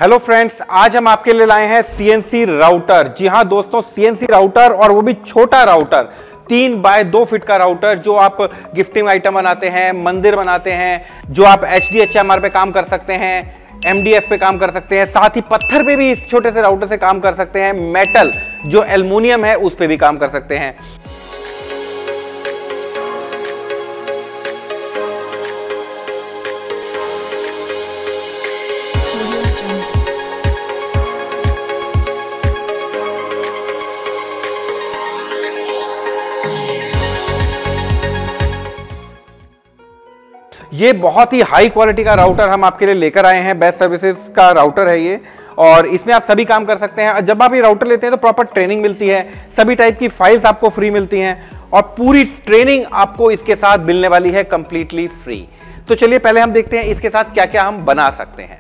Hello friends, आज हम आपके लिए लाए हैं सीएनसी राउटर। जी हाँ दोस्तों, सीएनसी राउटर और वो भी छोटा राउटर, 3 बाय 2 फीट का राउटर जो आप गिफ्टिंग आइटम बनाते हैं, मंदिर बनाते हैं, जो आप HDHMR पे काम कर सकते हैं, MDF पे काम कर सकते हैं, साथ ही पत्थर पे भी इस छोटे से राउटर से काम कर सकते हैं, मेटल जो एल्युमिनियम है उस पे भी काम कर सकते हैं। ये बहुत ही हाई क्वालिटी का राउटर हम आपके लिए लेकर आए हैं। बेस्ट सर्विसेज का राउटर है ये, और इसमें आप सभी काम कर सकते हैं। जब आप ये राउटर लेते हैं तो प्रॉपर ट्रेनिंग मिलती है, सभी टाइप की फाइल्स आपको फ्री मिलती हैं और पूरी ट्रेनिंग आपको इसके साथ मिलने वाली है कंप्लीटली फ्री। तो चलिए पहले हम देखते हैं इसके साथ क्या क्या हम बना सकते हैं।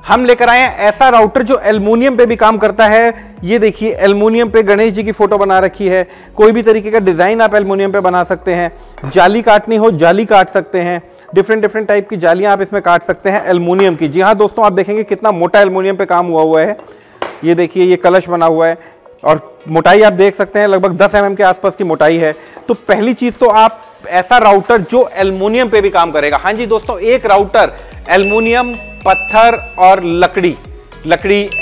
हम लेकर आए हैं ऐसा राउटर जो एल्युमिनियम पे भी काम करता है। ये देखिए, एल्युमिनियम पे गणेश जी की फोटो बना रखी है। कोई भी तरीके का डिजाइन आप एल्युमिनियम पे बना सकते हैं। जाली काटनी हो जाली काट सकते हैं, डिफरेंट टाइप की जालियां आप इसमें काट सकते हैं एल्युमिनियम की। जी हाँ दोस्तों, आप देखेंगे कितना मोटा एल्युमिनियम पे काम हुआ है। ये देखिए, ये कलश बना हुआ है और मोटाई आप देख सकते हैं लगभग 10 mm के आसपास की मोटाई है। तो पहली चीज तो आप ऐसा राउटर जो एल्युमिनियम पे भी काम करेगा। हाँ जी दोस्तों, एक राउटर एल्युमिनियम, पत्थर और लकड़ी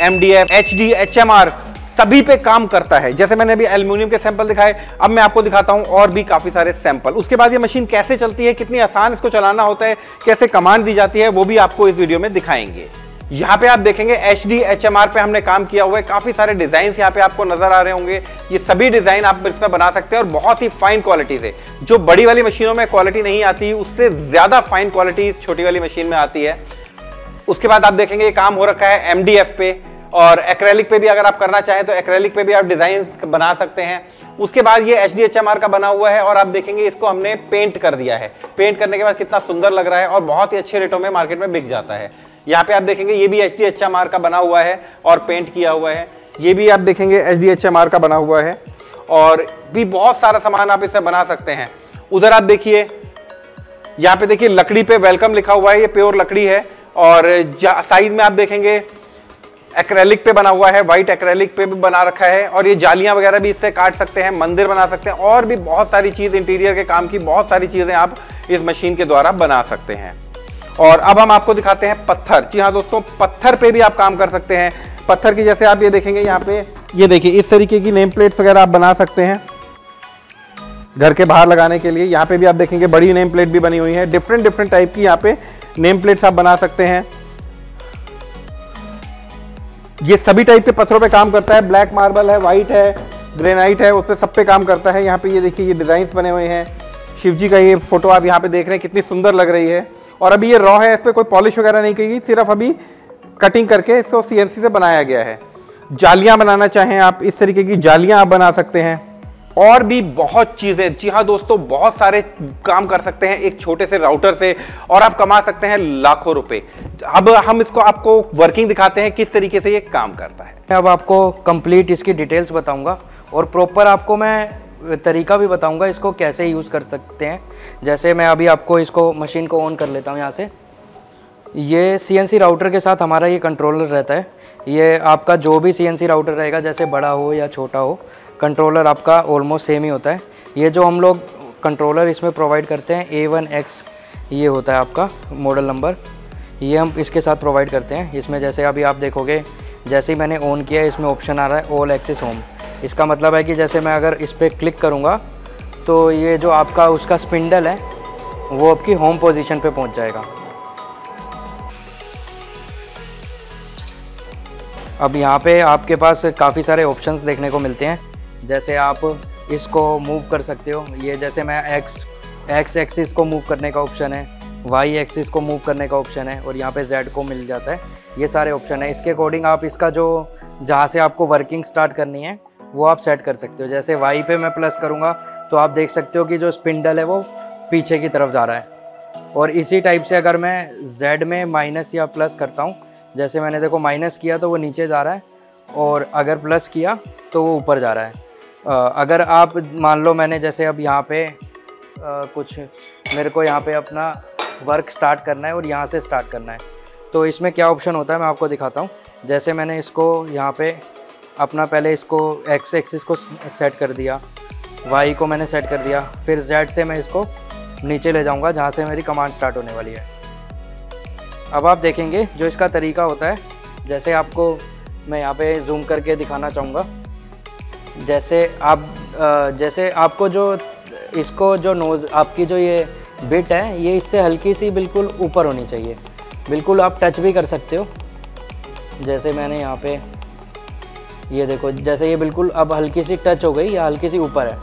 MDF, HDHMR सभी पे काम करता है। जैसे मैंने अभी एल्युमिनियम के सैंपल दिखाए, अब मैं आपको दिखाता हूं और भी काफी सारे सैंपल। उसके बाद ये मशीन कैसे चलती है, कितनी आसान इसको चलाना होता है, कैसे कमांड दी जाती है, वो भी आपको इस वीडियो में दिखाएंगे। यहाँ पे आप देखेंगे HDHMR पे हमने काम किया हुआ है। काफी सारे डिजाइन यहाँ पे आपको नजर आ रहे होंगे। ये सभी डिजाइन आप इसमें बना सकते हैं और बहुत ही फाइन क्वालिटी से। जो बड़ी वाली मशीनों में क्वालिटी नहीं आती, उससे ज्यादा फाइन क्वालिटी इस छोटी वाली मशीन में आती है। उसके बाद आप देखेंगे ये काम हो रखा है MDF पे और एक्रेलिक पे भी। अगर आप करना चाहें तो एक्रेलिक पे भी आप डिजाइन बना सकते हैं। उसके बाद ये HDHMR का बना हुआ है और आप देखेंगे इसको हमने पेंट कर दिया है। पेंट करने के बाद कितना सुंदर लग रहा है और बहुत ही अच्छे रेटों में मार्केट में बिक जाता है। यहाँ पे आप देखेंगे ये भी HDHMR का बना हुआ है और पेंट किया हुआ है। ये भी आप देखेंगे HDHMR का बना हुआ है और भी बहुत सारा सामान आप इससे बना सकते हैं। उधर आप देखिए, यहाँ पे देखिए लकड़ी पे वेलकम लिखा हुआ है, ये प्योर लकड़ी है। और साइड में आप देखेंगे एक्रेलिक पे बना हुआ है, व्हाइट एक्रेलिक पे भी बना रखा है। और ये जालियां वगैरह भी इससे काट सकते हैं, मंदिर बना सकते हैं और भी बहुत सारी चीज, इंटीरियर के काम की बहुत सारी चीजें आप इस मशीन के द्वारा बना सकते हैं। और अब हम आपको दिखाते हैं पत्थर। जी हाँ दोस्तों, पत्थर पे भी आप काम कर सकते हैं। पत्थर की जैसे आप ये देखेंगे, यहाँ पे ये देखिए इस तरीके की नेम प्लेट्स वगैरह आप बना सकते हैं घर के बाहर लगाने के लिए। यहाँ पे भी आप देखेंगे बड़ी नेम प्लेट भी बनी हुई है। डिफरेंट टाइप की यहाँ पे नेम प्लेट्स आप बना सकते हैं। ये सभी टाइप के पत्थरों पे काम करता है। ब्लैक मार्बल है, व्हाइट है, ग्रेनाइट है, उस पे सब पे काम करता है। यहाँ पे ये देखिए ये डिजाइन्स बने हुए हैं। शिव जी का ये फोटो आप यहाँ पे देख रहे हैं, कितनी सुंदर लग रही है। और अभी ये रॉ है, इस पे कोई पॉलिश वगैरह नहीं की गई, सिर्फ अभी कटिंग करके इसको CNC से बनाया गया है। जालियां बनाना चाहें आप, इस तरीके की जालियां आप बना सकते हैं और भी बहुत चीजें। जी हाँ दोस्तों, बहुत सारे काम कर सकते हैं एक छोटे से राउटर से और आप कमा सकते हैं लाखों रुपए। अब हम इसको आपको वर्किंग दिखाते हैं किस तरीके से ये काम करता है। अब आपको कंप्लीट इसकी डिटेल्स बताऊंगा और प्रॉपर आपको मैं तरीका भी बताऊंगा इसको कैसे यूज़ कर सकते हैं। जैसे मैं अभी आपको इसको मशीन को ऑन कर लेता हूँ यहाँ से। ये CNC राउटर के साथ हमारा ये कंट्रोलर रहता है। ये आपका जो भी CNC राउटर रहेगा, जैसे बड़ा हो या छोटा हो, कंट्रोलर आपका ऑलमोस्ट सेम ही होता है। ये जो हम लोग कंट्रोलर इसमें प्रोवाइड करते हैं A1X, ये होता है आपका मॉडल नंबर, ये हम इसके साथ प्रोवाइड करते हैं। इसमें जैसे अभी आप देखोगे, जैसे ही मैंने ऑन किया इसमें ऑप्शन आ रहा है ऑल एक्सेस होम। इसका मतलब है कि जैसे मैं अगर इस पर क्लिक करूँगा तो ये जो आपका उसका स्पिंडल है वो आपकी होम पोजीशन पे पहुँच जाएगा। अब यहाँ पे आपके पास काफ़ी सारे ऑप्शंस देखने को मिलते हैं। जैसे आप इसको मूव कर सकते हो। ये जैसे मैं एक्स एक्सिस को मूव करने का ऑप्शन है, वाई एक्सिस को मूव करने का ऑप्शन है और यहाँ पे जेड को मिल जाता है। ये सारे ऑप्शन है। इसके अकॉर्डिंग आप इसका जो जहाँ से आपको वर्किंग स्टार्ट करनी है वो आप सेट कर सकते हो। जैसे वाई पे मैं प्लस करूँगा तो आप देख सकते हो कि जो स्पिंडल है वो पीछे की तरफ जा रहा है। और इसी टाइप से अगर मैं जेड में माइनस या प्लस करता हूँ, जैसे मैंने देखो माइनस किया तो वो नीचे जा रहा है और अगर प्लस किया तो वो ऊपर जा रहा है। अगर आप मान लो मैंने जैसे अब यहाँ पे कुछ मेरे को यहाँ पे अपना वर्क स्टार्ट करना है और यहाँ से स्टार्ट करना है, तो इसमें क्या ऑप्शन होता है मैं आपको दिखाता हूँ। जैसे मैंने इसको यहाँ पे अपना पहले इसको एक्स एक्सिस को सेट कर दिया, वाई को मैंने सेट कर दिया, फिर जेड से मैं इसको नीचे ले जाऊँगा जहाँ से मेरी कमांड स्टार्ट होने वाली है। अब आप देखेंगे जो इसका तरीका होता है, जैसे आपको मैं यहाँ पे जूम करके दिखाना चाहूँगा। जैसे आपको जो इसको जो नोज़ आपकी जो ये बिट है ये इससे हल्की सी बिल्कुल ऊपर होनी चाहिए, बिल्कुल आप टच भी कर सकते हो। जैसे मैंने यहाँ पे ये देखो, जैसे ये बिल्कुल अब हल्की सी टच हो गई या हल्की सी ऊपर है,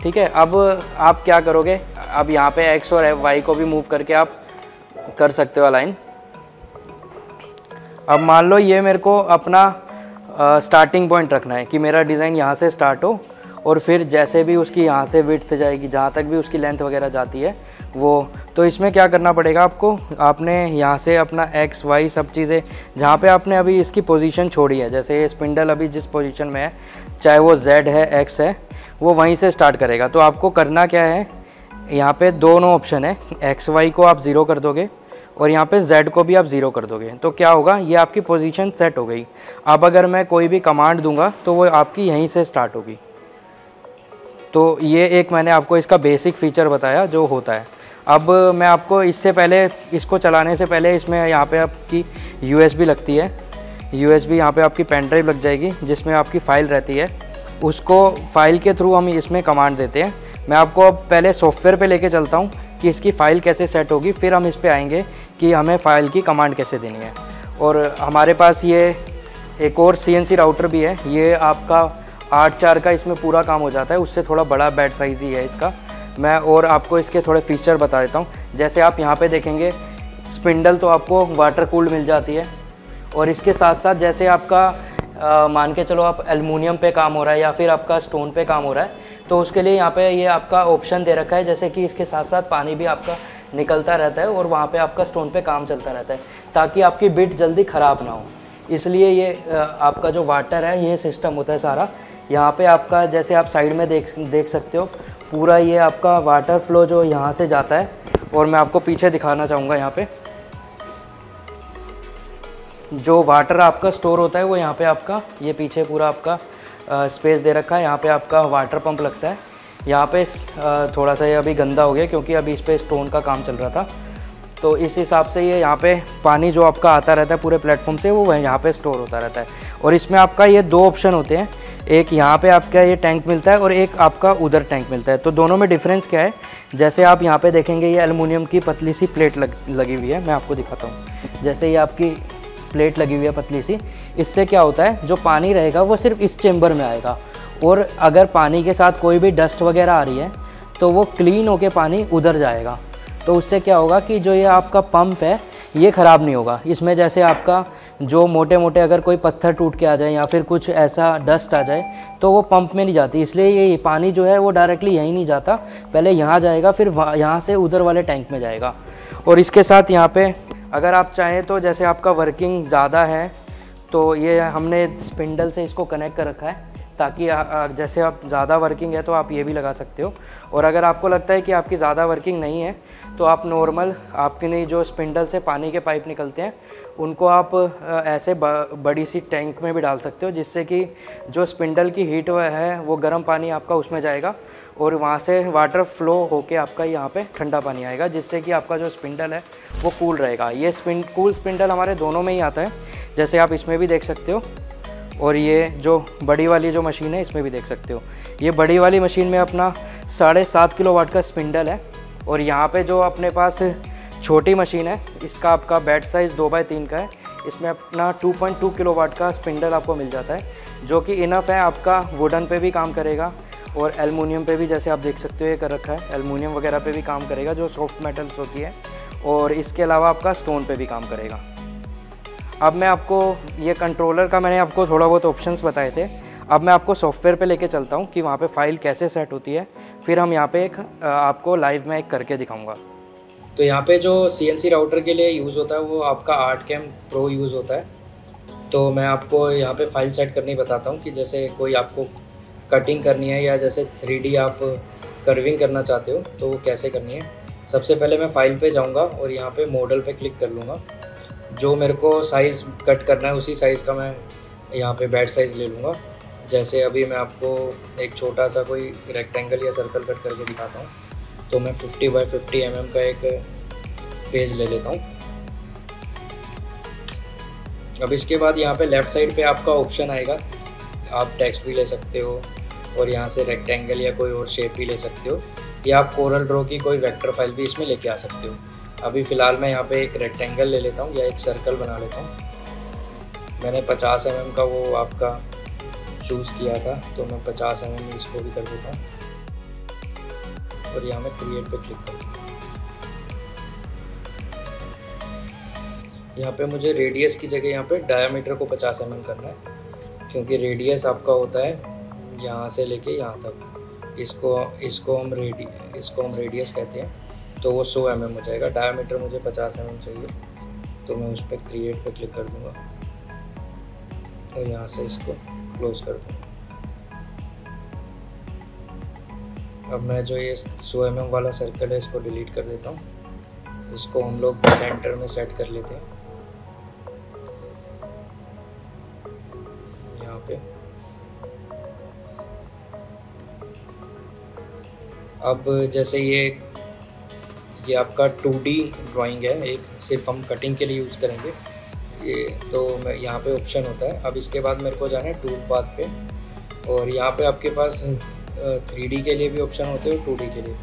ठीक है। अब आप क्या करोगे, अब यहाँ पे एक्स और वाई को भी मूव करके आप कर सकते हो अलाइन। अब मान लो ये मेरे को अपना स्टार्टिंग पॉइंट रखना है कि मेरा डिज़ाइन यहाँ से स्टार्ट हो और फिर जैसे भी उसकी यहाँ से विड्थ जाएगी, जहाँ तक भी उसकी लेंथ वगैरह जाती है वो, तो इसमें क्या करना पड़ेगा आपको, आपने यहाँ से अपना एक्स वाई सब चीज़ें जहाँ पे आपने अभी इसकी पोजीशन छोड़ी है, जैसे ये स्पिंडल अभी जिस पोजीशन में है, चाहे वो जेड है एक्स है, वो वहीं से स्टार्ट करेगा। तो आपको करना क्या है, यहाँ पे दोनों ऑप्शन है, एक्स वाई को आप 0 कर दोगे और यहाँ पे Z को भी आप 0 कर दोगे, तो क्या होगा, ये आपकी पोजीशन सेट हो गई। अब अगर मैं कोई भी कमांड दूंगा तो वो आपकी यहीं से स्टार्ट होगी। तो ये एक मैंने आपको इसका बेसिक फीचर बताया जो होता है। अब मैं आपको इससे पहले, इसको चलाने से पहले इसमें यहाँ पे आपकी USB लगती है, USB यहाँ पे आपकी पेन ड्राइव लग जाएगी जिसमें आपकी फ़ाइल रहती है, उसको फाइल के थ्रू हम इसमें कमांड देते हैं। मैं आपको अब पहले सॉफ्टवेयर पे लेके चलता हूँ कि इसकी फ़ाइल कैसे सेट होगी, फिर हम इस पे आएंगे कि हमें फ़ाइल की कमांड कैसे देनी है। और हमारे पास ये एक और CNC राउटर भी है, ये आपका 8/4 का इसमें पूरा काम हो जाता है, उससे थोड़ा बड़ा बैट साइज़ ही है इसका। मैं और आपको इसके थोड़े फीचर बता देता हूँ। जैसे आप यहाँ पे देखेंगे स्पिंडल तो आपको वाटर कूल्ड मिल जाती है, और इसके साथ साथ जैसे आपका मान के चलो आप एल्युमिनियम पे काम हो रहा है या फिर आपका स्टोन पे काम हो रहा है, तो उसके लिए यहाँ पे ये आपका ऑप्शन दे रखा है, जैसे कि इसके साथ साथ पानी भी आपका निकलता रहता है और वहाँ पे आपका स्टोन पे काम चलता रहता है, ताकि आपकी बिट जल्दी ख़राब ना हो। इसलिए ये आपका जो वाटर है ये सिस्टम होता है सारा। यहाँ पे आपका जैसे आप साइड में देख सकते हो, पूरा ये आपका वाटर फ्लो जो यहाँ से जाता है, और मैं आपको पीछे दिखाना चाहूँगा। यहाँ पे जो वाटर आपका स्टोर होता है वो यहाँ पे आपका ये पीछे पूरा आपका स्पेस दे रखा है, यहाँ पे आपका वाटर पंप लगता है। यहाँ पे थोड़ा सा ये अभी गंदा हो गया क्योंकि अभी इस पर स्टोन का काम चल रहा था, तो इस हिसाब से ये यहाँ पे पानी जो आपका आता रहता है पूरे प्लेटफॉर्म से वो यहाँ पे स्टोर होता रहता है। और इसमें आपका ये 2 ऑप्शन होते हैं, एक यहाँ पे आपका ये टैंक मिलता है और एक आपका उधर टैंक मिलता है। तो दोनों में डिफरेंस क्या है, जैसे आप यहाँ पे देखेंगे ये एल्युमिनियम की पतली सी प्लेट लगी हुई है, मैं आपको दिखाता हूँ। जैसे ये आपकी प्लेट लगी हुई है पतली सी, इससे क्या होता है, जो पानी रहेगा वो सिर्फ इस चेम्बर में आएगा, और अगर पानी के साथ कोई भी डस्ट वगैरह आ रही है तो वो क्लीन होके पानी उधर जाएगा। तो उससे क्या होगा कि जो ये आपका पंप है ये ख़राब नहीं होगा। इसमें जैसे आपका जो मोटे मोटे अगर कोई पत्थर टूट के आ जाए या फिर कुछ ऐसा डस्ट आ जाए तो वो पंप में नहीं जाती, इसलिए ये पानी जो है वो डायरेक्टली यहीं नहीं जाता, पहले यहाँ जाएगा फिर यहाँ से उधर वाले टैंक में जाएगा। और इसके साथ यहाँ पे अगर आप चाहें तो जैसे आपका वर्किंग ज़्यादा है तो ये हमने स्पिंडल से इसको कनेक्ट कर रखा है, ताकि जैसे आप ज़्यादा वर्किंग है तो आप ये भी लगा सकते हो। और अगर आपको लगता है कि आपकी ज़्यादा वर्किंग नहीं है तो आप नॉर्मल आपके जो स्पिंडल से पानी के पाइप निकलते हैं उनको आप ऐसे बड़ी सी टैंक में भी डाल सकते हो, जिससे कि जो स्पिंडल की हीट है वो गर्म पानी आपका उसमें जाएगा और वहाँ से वाटर फ्लो होके आपका यहाँ पे ठंडा पानी आएगा, जिससे कि आपका जो स्पिंडल है वो कूल रहेगा। ये कूल स्पिंडल हमारे दोनों में ही आता है, जैसे आप इसमें भी देख सकते हो, और ये जो बड़ी वाली जो मशीन है इसमें भी देख सकते हो। ये बड़ी वाली मशीन में अपना 7.5 किलोवाट का स्पिंडल है, और यहाँ पे जो अपने पास छोटी मशीन है इसका आपका बैट साइज़ 2x3 का है, इसमें अपना 2.2 किलोवाट का स्पिंडल आपको मिल जाता है, जो कि इनफ है, आपका वुडन पे भी काम करेगा और एल्युमिनियम पे भी, जैसे आप देख सकते हो ये कर रखा है, एल्युमिनियम वगैरह पे भी काम करेगा जो सॉफ्ट मेटल्स होती है, और इसके अलावा आपका स्टोन पे भी काम करेगा। अब मैं आपको ये कंट्रोलर का मैंने आपको थोड़ा बहुत ऑप्शंस बताए थे, अब मैं आपको सॉफ्टवेयर पे लेके चलता हूँ कि वहाँ पे फ़ाइल कैसे सेट होती है, फिर हम यहाँ पे एक आपको लाइव में एक करके दिखाऊंगा। तो यहाँ पे जो CNC राउटर के लिए यूज़ होता है वो आपका ArtCam Pro यूज़ होता है। तो मैं आपको यहाँ पे फ़ाइल सेट करनी बताता हूँ कि जैसे कोई आपको कटिंग करनी है या जैसे 3D आप कर्विंग करना चाहते हो तो वो कैसे करनी है। सबसे पहले मैं फ़ाइल पे जाऊँगा और यहाँ पे मॉडल पे क्लिक कर लूँगा। जो मेरे को साइज़ कट करना है उसी साइज़ का मैं यहाँ पे बेड साइज़ ले लूँगा। जैसे अभी मैं आपको एक छोटा सा कोई रेक्टेंगल या सर्कल कट करके दिखाता हूँ। तो मैं 50 बाय 50 mm का एक पेज ले लेता हूँ। अब इसके बाद यहाँ पे लेफ़्ट साइड पे आपका ऑप्शन आएगा, आप टेक्स्ट भी ले सकते हो और यहाँ से रेक्टेंगल या कोई और शेप भी ले सकते हो, या आप कोरल ड्रॉ की कोई वेक्टर फाइल भी इसमें लेके आ सकते हो। अभी फ़िलहाल मैं यहाँ पे एक रेक्टेंगल ले लेता हूँ या एक सर्कल बना लेता हूँ। मैंने 50 mm का वो आपका चूज़ किया था, तो मैं 50 mm इसको भी कर देता हूँ और यहाँ मैं क्रिएट पे क्लिक करता हूँ। यहाँ पे मुझे रेडियस की जगह यहाँ पे डायमीटर को 50 mm करना है, क्योंकि रेडियस आपका होता है यहाँ से लेके यहाँ तक। इसको हम रेडियस कहते हैं, तो वो 100 mm हो जाएगा। डायमीटर मुझे 50 mm चाहिए, तो मैं उस पर क्रिएट पे क्लिक कर दूँगा और यहाँ से इसको क्लोज कर दूँगा। अब मैं जो ये 100 mm वाला सर्कल है इसको डिलीट कर देता हूँ। इसको हम लोग सेंटर में सेट कर लेते हैं यहाँ पे। अब जैसे ये आपका 2D ड्राइंग है, एक सिर्फ हम कटिंग के लिए यूज़ करेंगे ये, तो मैं यहाँ पे ऑप्शन होता है। अब इसके बाद मेरे को जाना है टूल पाथ पे, और यहाँ पे आपके पास 3D के लिए भी ऑप्शन होते हैं और 2D के लिए।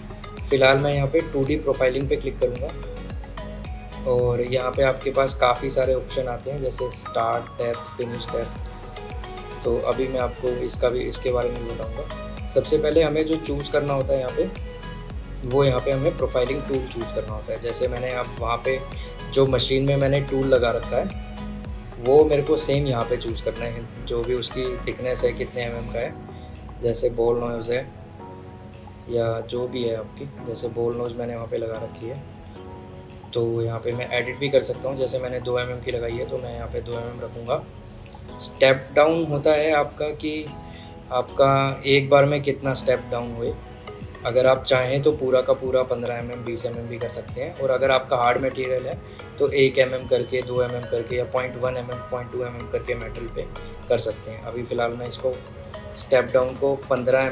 फ़िलहाल मैं यहाँ पे 2D प्रोफाइलिंग पे क्लिक करूँगा और यहाँ पे आपके पास काफ़ी सारे ऑप्शन आते हैं, जैसे स्टार्ट, डेप्थ, फिनिश डेप्थ। तो अभी मैं आपको इसके बारे में बताऊँगा। सबसे पहले हमें जो चूज़ करना होता है यहाँ पे, वो यहाँ पे हमें प्रोफाइलिंग टूल चूज़ करना होता है। जैसे मैंने अब वहाँ पे जो मशीन में मैंने टूल लगा रखा है, वो मेरे को सेम यहाँ पे चूज़ करना है, जो भी उसकी थिकनेस है, कितने mm का है। जैसे बॉल नोज़ है या जो भी है आपकी, जैसे बॉल नोज़ मैंने वहाँ पे लगा रखी है, तो यहाँ पे मैं एडिट भी कर सकता हूँ। जैसे मैंने 2 mm की लगाई है, तो मैं यहाँ पे 2 mm रखूँगा। स्टेप डाउन होता है आपका कि आपका एक बार में कितना स्टेप डाउन हुए। अगर आप चाहें तो पूरा का पूरा 15 mm 20 mm भी कर सकते हैं, और अगर आपका हार्ड मटेरियल है तो 1 mm करके, 2 mm करके या 0.1 mm 0.2 mm करके मेटल पे कर सकते हैं। अभी फ़िलहाल मैं इसको स्टेप डाउन को 18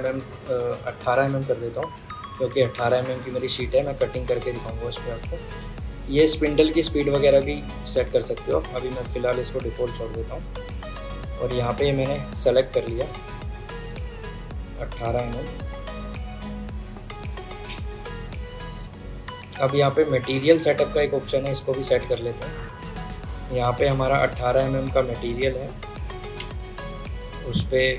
mm कर देता हूँ, क्योंकि 18 mm की मेरी शीट है। मैं कटिंग करके दिखाऊँगा उस पर आपको। ये स्पिंडल की स्पीड वगैरह भी सेट कर सकते हो। अभी मैं फ़िलहाल इसको डिफ़ॉल्ट छोड़ देता हूँ और यहाँ पे मैंने सेलेक्ट कर लिया 18 mm। अब यहाँ पे मटेरियल सेटअप का एक ऑप्शन है, इसको भी सेट कर लेते हैं। यहाँ पे हमारा 18 mm का मटेरियल है, उस पर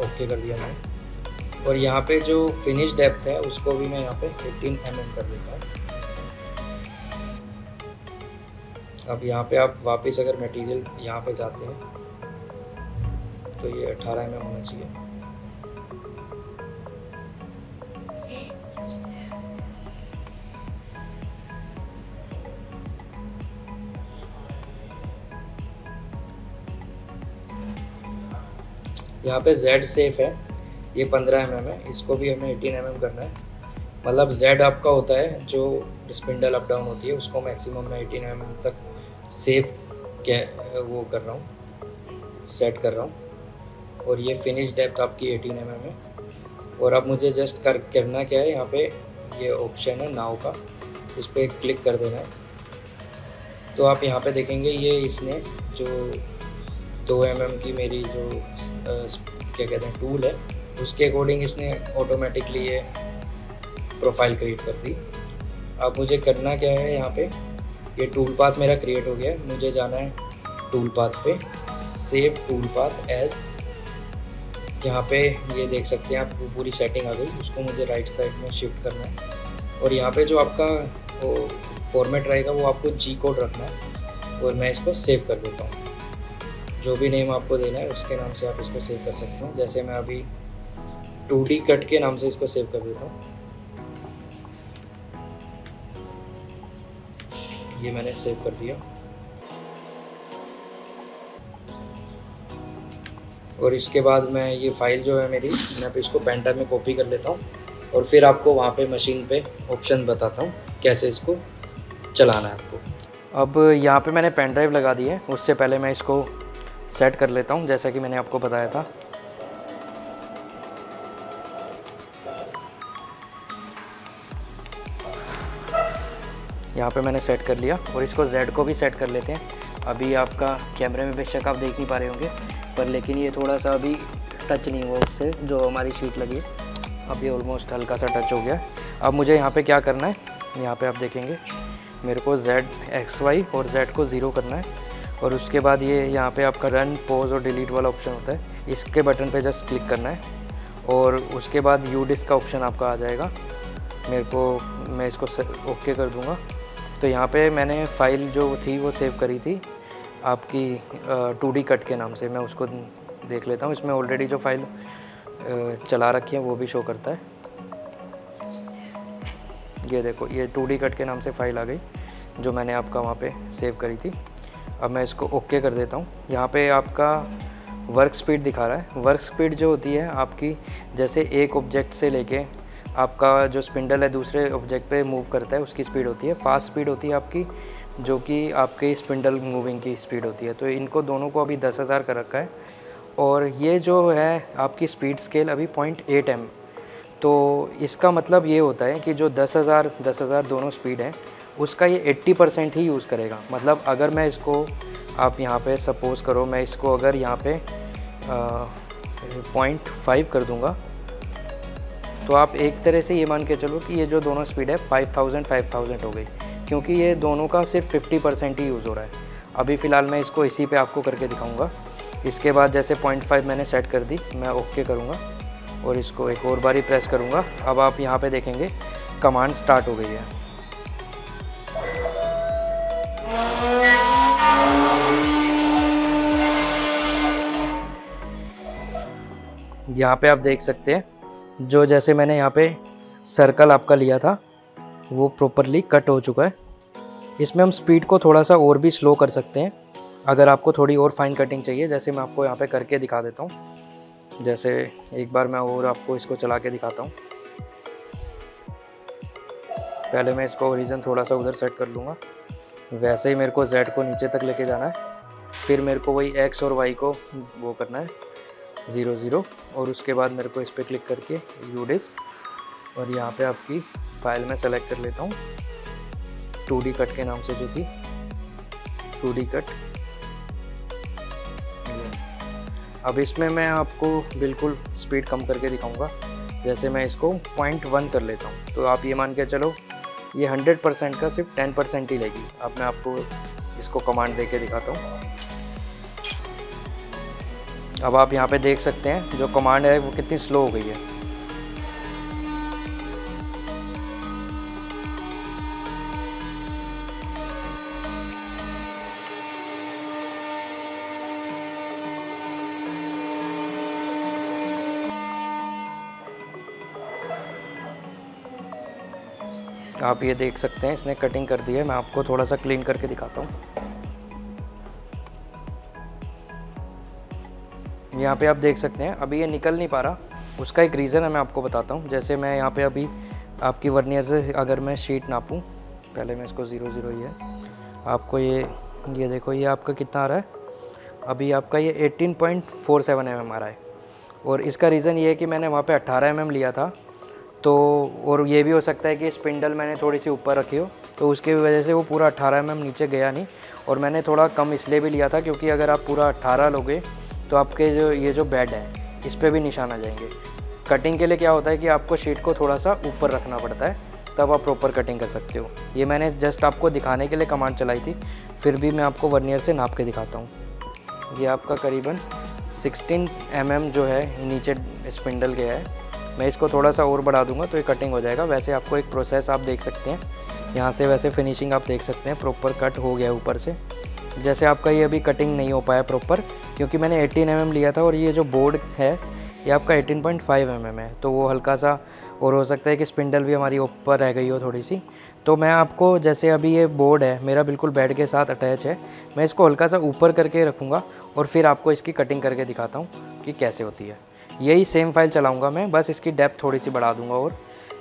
ओके कर दिया मैंने। और यहाँ पे जो फिनिश डेप्थ है उसको भी मैं यहाँ पे 18 mm कर देता हूँ। अब यहाँ पे आप वापस अगर मटेरियल यहाँ पे जाते हैं तो ये 18 mm होना चाहिए। यहाँ पे Z सेफ है, ये 15 mm है, इसको भी हमें 18 mm करना है। मतलब Z आपका होता है जो स्पिंडल अप डाउन होती है, उसको मैक्सिमम मैं 18 mm तक सेफ वो कर रहा हूँ, सेट कर रहा हूँ। और ये फिनिश डेप्थ आपकी 18 mm है। और अब मुझे जस्ट करना क्या है, यहाँ पे ये ऑप्शन है नाउ का, इस पर क्लिक कर देना है। तो आप यहाँ पे देखेंगे ये इसने जो 2 mm की मेरी जो क्या कहते हैं टूल है, उसके अकॉर्डिंग इसने ऑटोमेटिकली ये प्रोफाइल क्रिएट कर दी। अब मुझे करना क्या है, यहाँ पे ये टूल पाथ मेरा क्रिएट हो गया है। मुझे जाना है टूल पाथ पे, सेव टूल पाथ एज। यहाँ पे ये देख सकते हैं आप, पूरी सेटिंग आ गई। उसको मुझे राइट साइड में शिफ्ट करना है, और यहाँ पे जो आपका वो फॉर्मेट रहेगा वो आपको G कोड रखना है। और मैं इसको सेव कर देता हूँ। जो भी नेम आपको देना है उसके नाम से आप इसको सेव कर सकते हैं। जैसे मैं अभी 2D कट के नाम से इसको सेव कर देता हूँ। ये मैंने सेव कर दिया। और इसके बाद मैं ये फाइल जो है मेरी, मैं इसको पेन ड्राइव में कॉपी कर लेता हूँ और फिर आपको वहाँ पे मशीन पे ऑप्शन बताता हूँ कैसे इसको चलाना है आपको। अब यहाँ पे मैंने पेन ड्राइव लगा दी है, उससे पहले मैं इसको सेट कर लेता हूँ जैसा कि मैंने आपको बताया था। यहाँ पे मैंने सेट कर लिया और इसको Z को भी सेट कर लेते हैं। अभी आपका कैमरे में बेशक आप देख नहीं पा रहे होंगे, पर लेकिन ये थोड़ा सा अभी टच नहीं हुआ उससे जो हमारी शीट लगी है। अब ये ऑलमोस्ट हल्का सा टच हो गया। अब मुझे यहाँ पे क्या करना है, यहाँ पे आप देखेंगे मेरे को Z XY और Z को 0 करना है और उसके बाद ये यहाँ पे आपका रन पॉज और डिलीट वाला ऑप्शन होता है, इसके बटन पे जस्ट क्लिक करना है और उसके बाद यू डिस्क का ऑप्शन आपका आ जाएगा। मैं इसको ओके कर दूँगा। तो यहाँ पे मैंने फ़ाइल जो थी वो सेव करी थी आपकी 2D कट के नाम से, मैं उसको देख लेता हूँ। इसमें ऑलरेडी जो फाइल चला रखी है वो भी शो करता है। ये देखो, ये 2D कट के नाम से फ़ाइल आ गई जो मैंने आपका वहाँ पे सेव करी थी। अब मैं इसको ओके कर देता हूँ। यहाँ पे आपका वर्क स्पीड दिखा रहा है। वर्क स्पीड जो होती है आपकी, जैसे एक ऑब्जेक्ट से लेके आपका जो स्पिंडल है दूसरे ऑब्जेक्ट पे मूव करता है, उसकी स्पीड होती है। फास्ट स्पीड होती है आपकी, जो कि आपके स्पिंडल मूविंग की स्पीड होती है। तो इनको दोनों को अभी 10,000 कर रखा है और ये जो है आपकी स्पीड स्केल अभी 0.8 m। तो इसका मतलब ये होता है कि जो 10,000 दोनों स्पीड है उसका ये 80% ही यूज़ करेगा। मतलब अगर मैं इसको, आप यहाँ पे सपोज़ करो मैं इसको अगर यहाँ पे 0.5 कर दूँगा तो आप एक तरह से ये मान के चलो कि ये जो दोनों स्पीड है 5000 हो गई, क्योंकि ये दोनों का सिर्फ 50% ही यूज़ हो रहा है। अभी फ़िलहाल मैं इसको इसी पे आपको करके दिखाऊंगा। इसके बाद जैसे 0.5 मैंने सेट कर दी, मैं ओके करूँगा और इसको एक और बारी प्रेस करूँगा। अब आप यहाँ पे देखेंगे कमांड स्टार्ट हो गई है। यहाँ पे आप देख सकते हैं जो जैसे मैंने यहाँ पे सर्कल आपका लिया था वो प्रॉपरली कट हो चुका है। इसमें हम स्पीड को थोड़ा सा और भी स्लो कर सकते हैं अगर आपको थोड़ी और फाइन कटिंग चाहिए। जैसे मैं आपको यहाँ पे करके दिखा देता हूँ। जैसे एक बार मैं और आपको इसको चला के दिखाता हूँ। पहले मैं इसको ओरिजिन थोड़ा सा उधर सेट कर लूँगा। वैसे ही मेरे को Z को नीचे तक लेके जाना है, फिर मेरे को वही X और Y को वो करना है 0 0 और उसके बाद मेरे को इस पर क्लिक करके यू डिस्क और यहाँ पे आपकी फ़ाइल में सेलेक्ट कर लेता हूँ 2D कट के नाम से जो थी 2D कट। अब इसमें मैं आपको बिल्कुल स्पीड कम करके दिखाऊंगा। जैसे मैं इसको 0.1 कर लेता हूँ तो आप ये मान के चलो ये 100% का सिर्फ 10% ही लेगी। अब मैं आपको इसको कमांड दे के दिखाता हूँ। अब आप यहाँ पे देख सकते हैं जो कमांड है वो कितनी स्लो हो गई है। आप ये देख सकते हैं इसने कटिंग कर दी है। मैं आपको थोड़ा सा क्लीन करके दिखाता हूँ। यहाँ पे आप देख सकते हैं अभी ये निकल नहीं पा रहा, उसका एक रीज़न है, मैं आपको बताता हूँ। जैसे मैं यहाँ पे अभी आपकी वर्नियर से अगर मैं शीट नापूँ, पहले मैं इसको 0 0 ही है, आपको ये देखो ये आपका कितना आ रहा है। अभी आपका ये 18.47 mm आ रहा है और इसका रीज़न ये है कि मैंने वहाँ पे 18 mm लिया था। तो और ये भी हो सकता है कि स्पिंडल मैंने थोड़ी सी ऊपर रखी हो तो उसकी वजह से वो पूरा 18 mm नीचे गया नहीं। और मैंने थोड़ा कम इसलिए भी लिया था क्योंकि अगर आप पूरा 18 लोगे तो आपके ये जो बेड है इस पर भी निशान आ जाएंगे। कटिंग के लिए क्या होता है कि आपको शीट को थोड़ा सा ऊपर रखना पड़ता है, तब आप प्रॉपर कटिंग कर सकते हो। ये मैंने जस्ट आपको दिखाने के लिए कमांड चलाई थी, फिर भी मैं आपको वर्नियर से नाप के दिखाता हूँ। ये आपका करीबन 16 mm जो है नीचे स्पिंडल गया है। मैं इसको थोड़ा सा और बढ़ा दूंगा तो ये कटिंग हो जाएगा। वैसे आपको एक प्रोसेस आप देख सकते हैं यहाँ से, वैसे फिनिशिंग आप देख सकते हैं प्रॉपर कट हो गया ऊपर से। जैसे आपका ये अभी कटिंग नहीं हो पाया प्रॉपर क्योंकि मैंने 18 mm लिया था और ये जो बोर्ड है ये आपका 18.5 mm है, तो वो हल्का सा और हो सकता है कि स्पिंडल भी हमारी ऊपर रह गई हो थोड़ी सी। तो मैं आपको जैसे अभी ये बोर्ड है मेरा बिल्कुल बेड के साथ अटैच है, मैं इसको हल्का सा ऊपर करके रखूँगा और फिर आपको इसकी कटिंग करके दिखाता हूँ कि कैसे होती है। यही सेम फाइल चलाऊँगा मैं, बस इसकी डेप्थ थोड़ी सी बढ़ा दूँगा और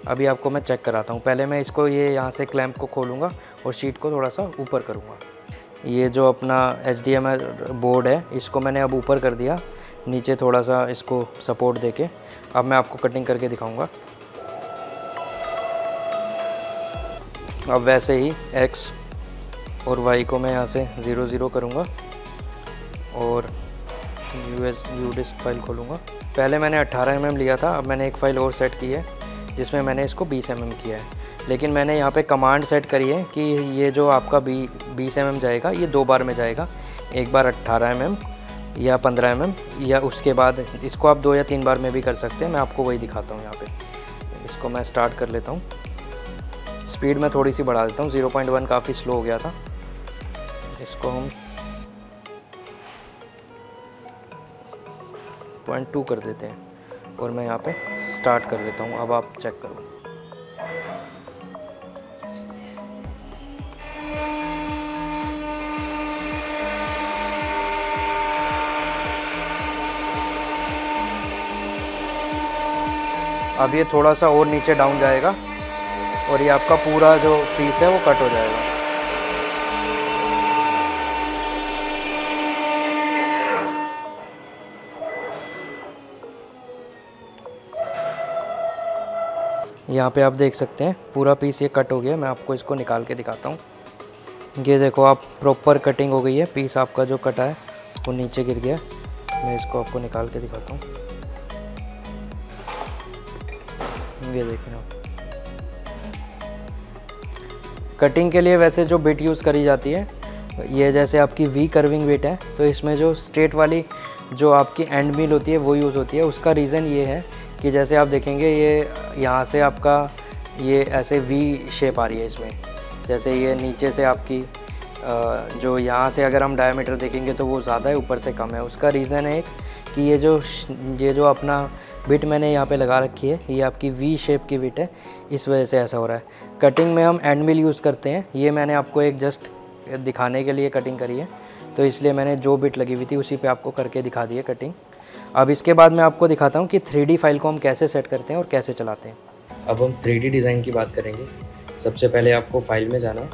अभी आपको मैं चेक कराता हूँ। पहले मैं इसको ये यहाँ से क्लैंप को खोलूँगा और शीट को थोड़ा सा ऊपर करूँगा। ये जो अपना HDMI बोर्ड है इसको मैंने अब ऊपर कर दिया, नीचे थोड़ा सा इसको सपोर्ट देके। अब मैं आपको कटिंग करके दिखाऊँगा। अब वैसे ही X और Y को मैं यहाँ से 0 0 करूँगा और यू डिस्क फाइल खोलूँगा। पहले मैंने 18 mm लिया था, अब मैंने एक फ़ाइल और सेट की है जिसमें मैंने इसको 20 mm किया है। लेकिन मैंने यहाँ पे कमांड सेट करी है कि ये जो आपका 20 mm जाएगा ये 2 बार में जाएगा, एक बार 18 mm या 15 mm, या उसके बाद इसको आप 2 या 3 बार में भी कर सकते हैं। मैं आपको वही दिखाता हूँ। यहाँ पे इसको मैं स्टार्ट कर लेता हूँ। स्पीड मैं थोड़ी सी बढ़ा देता हूँ, 0.1 काफ़ी स्लो हो गया था। इसको हम 0.2 कर देते हैं और मैं यहाँ पे स्टार्ट कर देता हूँ। अब आप चेक करो। अब ये थोड़ा सा और नीचे डाउन जाएगा और ये आपका पूरा जो पीस है वो कट हो जाएगा। यहाँ पे आप देख सकते हैं पूरा पीस ये कट हो गया। मैं आपको इसको निकाल के दिखाता हूँ। ये देखो आप, प्रॉपर कटिंग हो गई है। पीस आपका जो कटा है वो नीचे गिर गया। मैं इसको आपको निकाल के दिखाता हूँ। ये देखें आप, कटिंग के लिए वैसे जो बिट यूज़ करी जाती है ये जैसे आपकी वी कर्विंग बिट है, तो इसमें जो स्ट्रेट वाली जो आपकी एंड मिल होती है वो यूज़ होती है। उसका रीज़न ये है कि जैसे आप देखेंगे ये यहाँ से आपका ये ऐसे वी शेप आ रही है इसमें। जैसे ये नीचे से आपकी जो यहाँ से अगर हम डायमीटर देखेंगे तो वो ज़्यादा है, ऊपर से कम है। उसका रीज़न है कि ये जो अपना बिट मैंने यहाँ पे लगा रखी है ये आपकी वी शेप की बिट है, इस वजह से ऐसा हो रहा है। कटिंग में हम एंड मिल यूज़ करते हैं। ये मैंने आपको एक जस्ट दिखाने के लिए कटिंग करी है, तो इसलिए मैंने जो बिट लगी हुई थी उसी पे आपको करके दिखा दी है कटिंग। अब इसके बाद मैं आपको दिखाता हूँ कि 3D फाइल को हम कैसे सेट करते हैं और कैसे चलाते हैं। अब हम 3D डिज़ाइन की बात करेंगे। सबसे पहले आपको फाइल में जाना है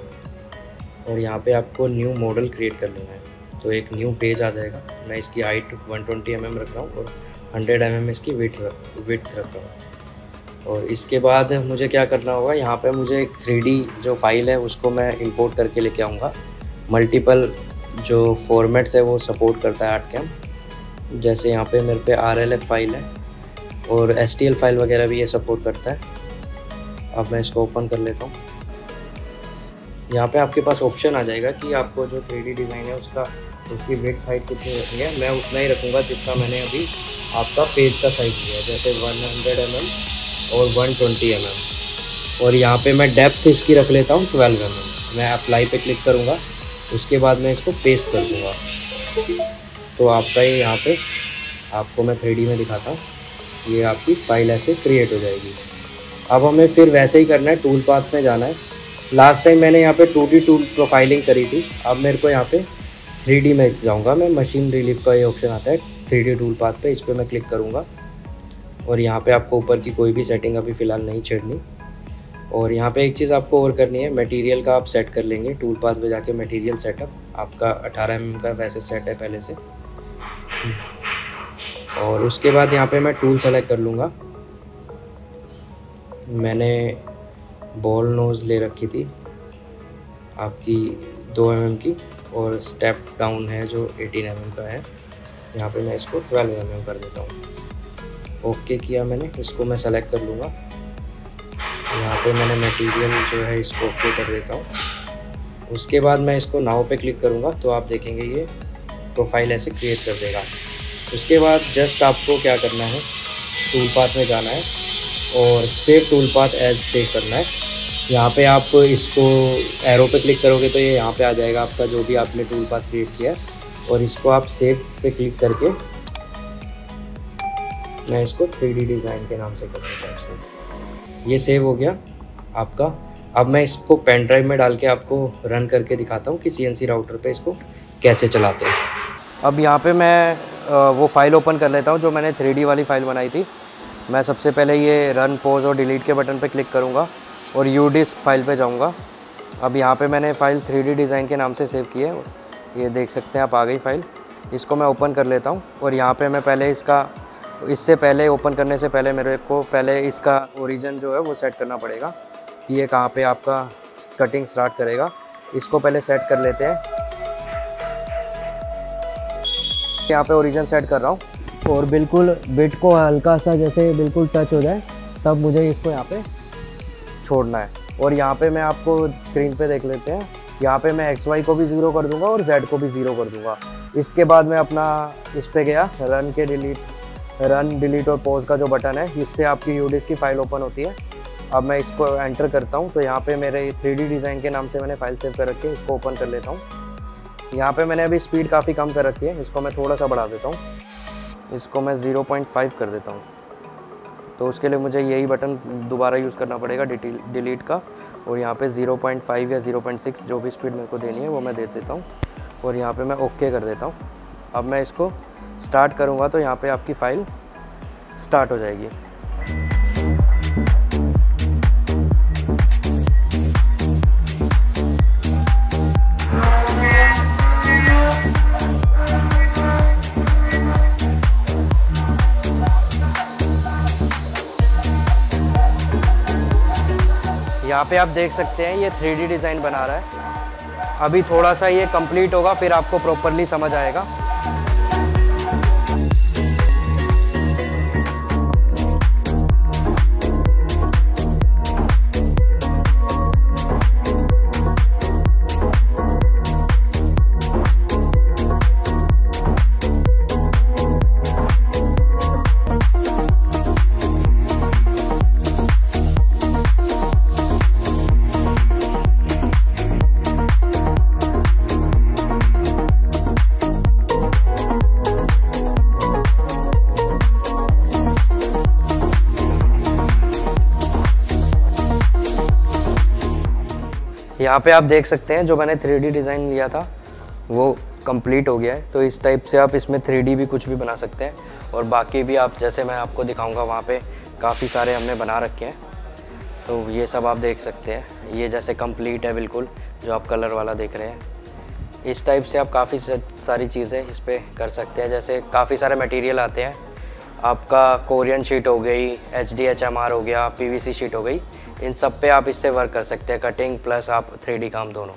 और यहाँ पे आपको न्यू मॉडल क्रिएट कर लेना है, तो एक न्यू पेज आ जाएगा। मैं इसकी हाइट 120 mm रख रहा हूँ और 100 mm इसकी विड्थ रख रहा हूँ। और इसके बाद मुझे क्या करना होगा, यहाँ पे मुझे एक 3D जो फाइल है उसको मैं इंपोर्ट करके लेके आऊँगा। मल्टीपल जो फॉर्मेट्स है वो सपोर्ट करता है आर्टकैम। जैसे यहाँ पे मेरे पे RLF फाइल है और STL फाइल वगैरह भी ये सपोर्ट करता है। अब मैं इसको ओपन कर लेता हूँ। यहाँ पे आपके पास ऑप्शन आ जाएगा कि आपको जो 3D डिज़ाइन है उसकी विड्थ हाइट कितनी रखनी है। मैं उतना ही रखूँगा जितना मैंने अभी आपका पेज का साइज़ दिया है, जैसे 100 mm और 120 mm। और यहाँ पे मैं डेप्थ इसकी रख लेता हूँ 12 mm। मैं अप्लाई पे क्लिक करूँगा, उसके बाद मैं इसको पेस्ट कर दूँगा। तो आपका ये यहाँ पे आपको मैं 3D में दिखाता हूँ। ये आपकी फाइल ऐसे क्रिएट हो जाएगी। अब हमें फिर वैसे ही करना है, टूल पाथ में जाना है। लास्ट टाइम मैंने यहाँ पे 2D टूल प्रोफाइलिंग करी थी, अब मेरे को यहाँ पे 3D में जाऊँगा मैं। मशीन रिलीफ का ये ऑप्शन आता है 3D टूल पाथ पे, इस पर मैं क्लिक करूँगा और यहाँ पे आपको ऊपर की कोई भी सेटिंग अभी फ़िलहाल नहीं छेड़नी। और यहाँ पे एक चीज़ आपको और करनी है, मटेरियल का आप सेट कर लेंगे। टूल पाथ पे जाके मटेरियल सेटअप, आपका 18 mm का वैसे सेट है पहले से। और उसके बाद यहाँ पे मैं टूल सेलेक्ट कर लूँगा। मैंने बॉल नोज़ ले रखी थी आपकी 2 mm की, और स्टेप डाउन है जो 18 mm का है। यहाँ पे मैं इसको 12 mm कर देता हूँ। ओके किया मैंने, इसको मैं सेलेक्ट कर लूँगा। यहाँ पे मैंने मटेरियल जो है इसको ओके कर देता हूँ। उसके बाद मैं इसको नाउ पे क्लिक करूँगा तो आप देखेंगे ये प्रोफाइल ऐसे क्रिएट कर देगा। उसके बाद जस्ट आपको क्या करना है, टूल पाथ में जाना है और save tool path as save करना है। यहाँ पे आप इसको एरो पे क्लिक करोगे तो ये यहाँ पे आ जाएगा आपका जो भी आपने टूल पाथ क्रिएट किया है, और इसको आप सेव पे क्लिक करके मैं इसको 3D डिज़ाइन के नाम से कर देता हूँ। ये सेव हो गया आपका। अब मैं इसको पेन ड्राइव में डाल के आपको रन करके दिखाता हूँ कि CNC राउटर पे इसको कैसे चलाते हैं। अब यहाँ पे मैं वो फाइल ओपन कर लेता हूँ जो मैंने 3D वाली फाइल बनाई थी। मैं सबसे पहले ये रन, पॉज और डिलीट के बटन पे क्लिक करूँगा और यू डिस्क फाइल पे जाऊँगा। अब यहाँ पे मैंने फ़ाइल 3D डिज़ाइन के नाम से सेव की है, ये देख सकते हैं आप, आ गई फ़ाइल। इसको मैं ओपन कर लेता हूँ और यहाँ पे मैं पहले इससे पहले ओपन करने से पहले मेरे को पहले इसका ओरिजिन जो है वो सेट करना पड़ेगा कि ये कहाँ पे आपका कटिंग स्टार्ट करेगा। इसको पहले सेट कर लेते हैं। यहाँ पे ओरिजिन सेट कर रहा हूँ और बिल्कुल बिट को हल्का सा जैसे बिल्कुल टच हो जाए तब मुझे इसको यहाँ पे छोड़ना है। और यहाँ पे मैं आपको स्क्रीन पे देख लेते हैं, यहाँ पे मैं XY को भी 0 कर दूंगा और Z को भी 0 कर दूंगा। इसके बाद मैं अपना इस पे गया, रन डिलीट और पॉज का जो बटन है, इससे आपकी यूडिस्क की फ़ाइल ओपन होती है। अब मैं इसको एंटर करता हूँ तो यहाँ पे मेरे 3D डिज़ाइन के नाम से मैंने फ़ाइल सेव कर रखी है, इसको ओपन कर लेता हूँ। यहाँ पे मैंने अभी स्पीड काफ़ी कम कर रखी है, इसको मैं थोड़ा सा बढ़ा देता हूँ, इसको मैं 0.5 कर देता हूँ। तो उसके लिए मुझे यही बटन दोबारा यूज़ करना पड़ेगा डिलीट का, और यहाँ पे 0.5 या 0.6 जो भी स्पीड मेरे को देनी है वो मैं दे देता हूँ और यहाँ पे मैं ओके कर देता हूँ। अब मैं इसको स्टार्ट करूँगा तो यहाँ पे आपकी फ़ाइल स्टार्ट हो जाएगी। यहाँ पे आप देख सकते हैं ये 3D डिज़ाइन बना रहा है। अभी थोड़ा सा ये कंप्लीट होगा फिर आपको प्रॉपरली समझ आएगा। यहाँ पे आप देख सकते हैं जो मैंने 3D डिज़ाइन लिया था वो कंप्लीट हो गया है। तो इस टाइप से आप इसमें 3D भी कुछ भी बना सकते हैं और बाकी भी आप जैसे मैं आपको दिखाऊंगा वहाँ पे काफ़ी सारे हमने बना रखे हैं। तो ये सब आप देख सकते हैं, ये जैसे कंप्लीट है बिल्कुल जो आप कलर वाला देख रहे हैं। इस टाइप से आप काफ़ी सारी चीज़ें इस पर कर सकते हैं। जैसे काफ़ी सारे मटेरियल आते हैं, आपका कोरियन शीट हो गई, HDHMR हो गया, PVC शीट हो गई, इन सब पे आप इससे वर्क कर सकते हैं, कटिंग प्लस आप 3D काम दोनों।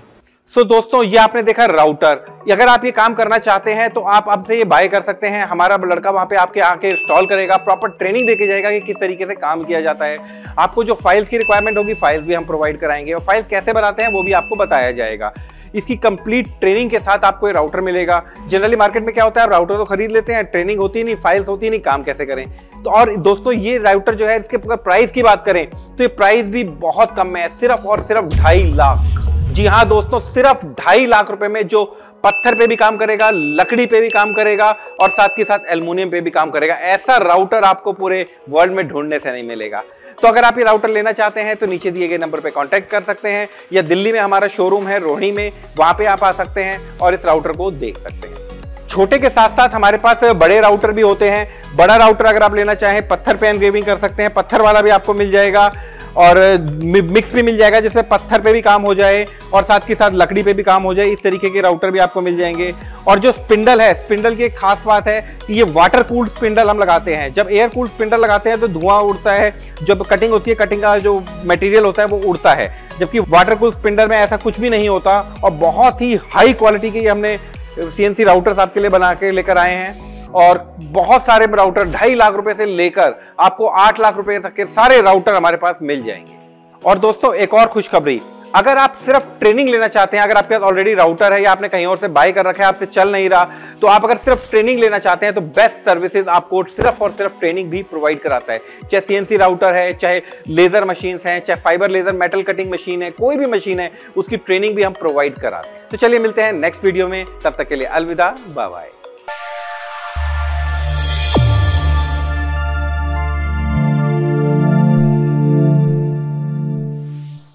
सो दोस्तों ये आपने देखा राउटर। अगर आप ये काम करना चाहते हैं तो आप अब से ये बाय कर सकते हैं। हमारा लड़का वहां पे आपके आके इंस्टॉल करेगा, प्रॉपर ट्रेनिंग देके जाएगा कि किस तरीके से काम किया जाता है। आपको जो फाइल्स की रिक्वायरमेंट होगी फाइल्स भी हम प्रोवाइड कराएंगे और फाइल्स कैसे बनाते हैं वो भी आपको बताया जाएगा। इसकी कंप्लीट ट्रेनिंग के साथ आपको ये राउटर मिलेगा। जनरली मार्केट में क्या होता है, आप राउटर तो खरीद लेते हैं, ट्रेनिंग होती नहीं, फाइल्स होती नहीं, काम कैसे करें। तो और दोस्तों ये राउटर जो है इसके प्राइस की बात करें तो ये प्राइस भी बहुत कम है, सिर्फ और सिर्फ 2.5 लाख। जी हाँ दोस्तों, सिर्फ 2.5 लाख रुपए में जो पत्थर पे भी काम करेगा, लकड़ी पे भी काम करेगा और साथ के साथ एल्युमिनियम पे भी काम करेगा। ऐसा राउटर आपको पूरे वर्ल्ड में ढूंढने से नहीं मिलेगा। तो अगर आप ये राउटर लेना चाहते हैं तो नीचे दिए गए नंबर पे कांटेक्ट कर सकते हैं, या दिल्ली में हमारा शोरूम है रोहिणी में, वहां पे आप आ सकते हैं और इस राउटर को देख सकते हैं। छोटे के साथ साथ हमारे पास बड़े राउटर भी होते हैं। बड़ा राउटर अगर आप लेना चाहें पत्थर पे एनग्रेविंग कर सकते हैं, पत्थर वाला भी आपको मिल जाएगा और मिक्स भी मिल जाएगा जिसमें पत्थर पे भी काम हो जाए और साथ के साथ लकड़ी पे भी काम हो जाए। इस तरीके के राउटर भी आपको मिल जाएंगे। और जो स्पिंडल है, स्पिंडल की एक खास बात है कि ये वाटर कूल्ड स्पिंडल हम लगाते हैं। जब एयर कूल्ड स्पिंडल लगाते हैं तो धुआं उड़ता है, जब कटिंग होती है कटिंग का जो मटेरियल होता है वो उड़ता है, जबकि वाटर कूल्ड स्पिंडल में ऐसा कुछ भी नहीं होता। और बहुत ही हाई क्वालिटी के हमने CNC राउटर्स आपके लिए बना के लेकर आए हैं और बहुत सारे राउटर 2.5 लाख रुपए से लेकर आपको 8 लाख रुपए तक के सारे राउटर हमारे पास मिल जाएंगे। और दोस्तों एक और खुशखबरी, अगर आप सिर्फ ट्रेनिंग लेना चाहते हैं, अगर आपके पास ऑलरेडी राउटर है या आपने कहीं और से बाय कर रखा है, आपसे चल नहीं रहा, तो आप अगर सिर्फ ट्रेनिंग लेना चाहते हैं तो बेस्ट सर्विसेज आपको सिर्फ और सिर्फ ट्रेनिंग भी प्रोवाइड कराता है। चाहे CNC राउटर है, चाहे लेजर मशीन हैं, चाहे fibre laser metal cutting machine है, कोई भी मशीन है उसकी ट्रेनिंग भी हम प्रोवाइड कराते हैं। तो चलिए मिलते हैं नेक्स्ट वीडियो में, तब तक के लिए अलविदा, बाय बाय।